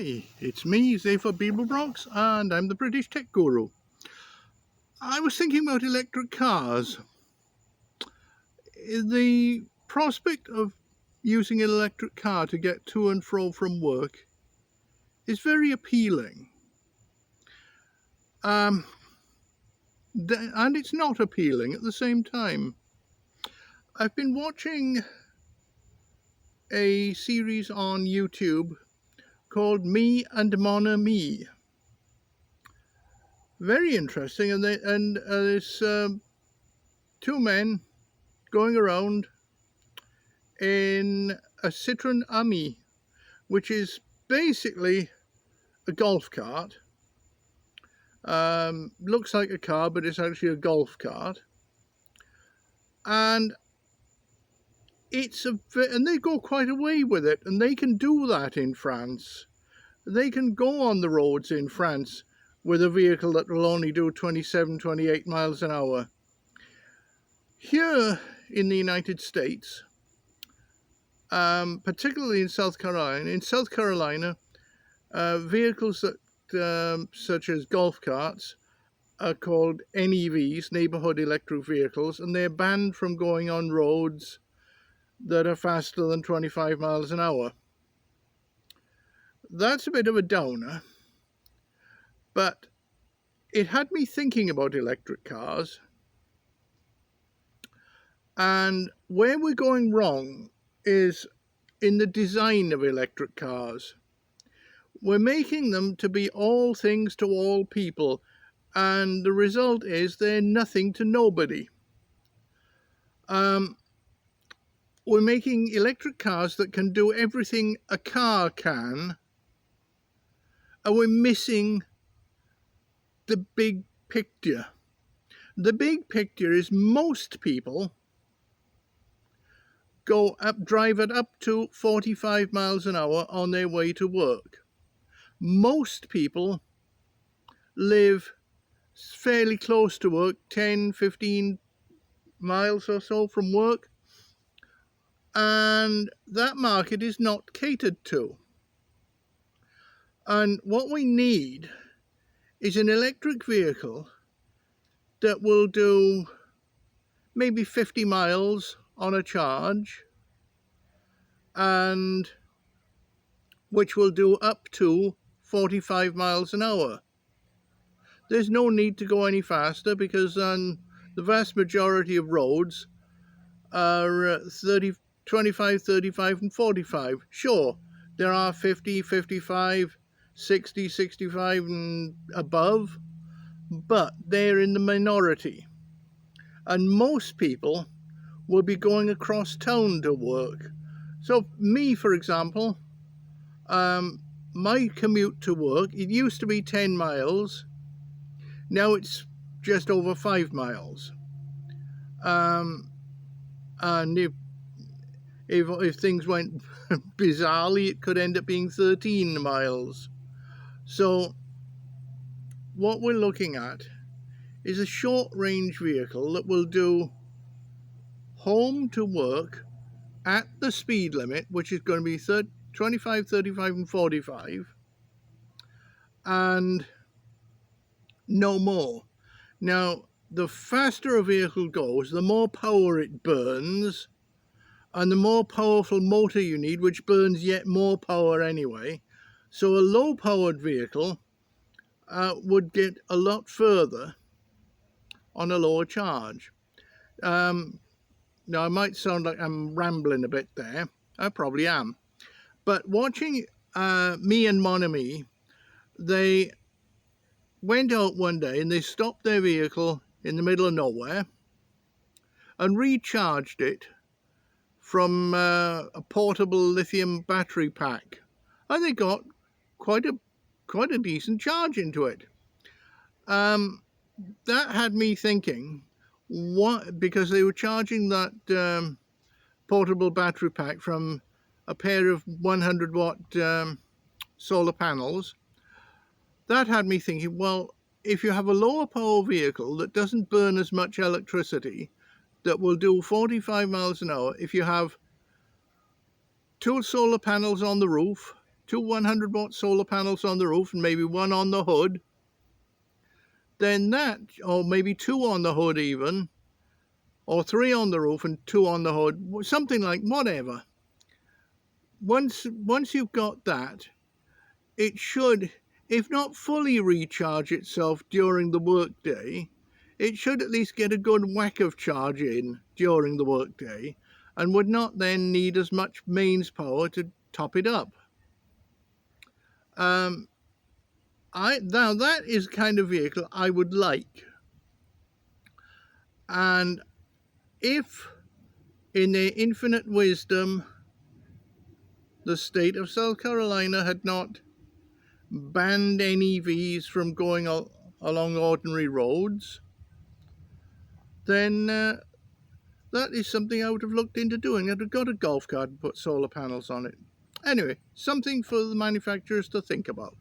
Hi, it's me, Zephyr Beeblebrox, and I'm the British Tech Guru. I was thinking about electric cars. The prospect of using an electric car to get to and fro from work is very appealing. And it's not appealing at the same time. I've been watching a series on YouTube called Me and Mon Ami. Very interesting, and there's two men going around in a Citroen Ami, which is basically a golf cart. Looks like a car, but it's actually a golf cart. And and they go quite away with it, and they can do that in France. They can go on the roads in France with a vehicle that will only do 27, 28 miles an hour. Here in the United States, particularly in South Carolina, vehicles that such as golf carts are called NEVs, neighborhood electric vehicles, and they're banned from going on roads that are faster than 25 miles an hour. That's a bit of a downer, but it had me thinking about electric cars, and where we're going wrong is in the design of electric cars. We're making them to be all things to all people, and the result is they're nothing to nobody. We're making electric cars that can do everything a car can, and we're missing the big picture. The big picture is most people drive at up to 45 miles an hour on their way to work. Most people live fairly close to work, 10, 15 miles or so from work, and that market is not catered to. And what we need is an electric vehicle that will do maybe 50 miles on a charge, and which will do up to 45 miles an hour. There's no need to go any faster because on the vast majority of roads are 25, 35 and 45. Sure, there are 50, 55, 60, 65 and above, but they're in the minority. And most people will be going across town to work. So me, for example, my commute to work, it used to be 10 miles. Now it's just over 5 miles. And if things went bizarrely, it could end up being 13 miles. So what we're looking at is a short-range vehicle that will do home to work at the speed limit, which is going to be 25, 35 and 45, and no more. Now, the faster a vehicle goes, the more power it burns, and the more powerful motor you need, which burns yet more power anyway. So a low-powered vehicle would get a lot further on a lower charge. Now, I might sound like I'm rambling a bit there. I probably am. But watching Me and Mon Ami, they went out one day and they stopped their vehicle in the middle of nowhere and recharged it from a portable lithium battery pack. And they got quite a decent charge into it. That had me thinking, because they were charging that portable battery pack from a pair of 100 watt solar panels, that had me thinking, well, if you have a lower power vehicle that doesn't burn as much electricity, that will do 45 miles an hour, if you have 2 solar panels on the roof, two 100-watt solar panels on the roof and maybe one on the hood, then that, or maybe two on the hood even, or three on the roof and two on the hood, something like whatever. Once you've got that, it should, if not fully recharge itself during the workday, it should at least get a good whack of charge in during the workday and would not then need as much mains power to top it up. Now that is the kind of vehicle I would like. And if in their infinite wisdom the state of South Carolina had not banned NEVs from going along ordinary roads, then that is something I would have looked into doing. I'd have got a golf cart and put solar panels on it. Anyway, something for the manufacturers to think about.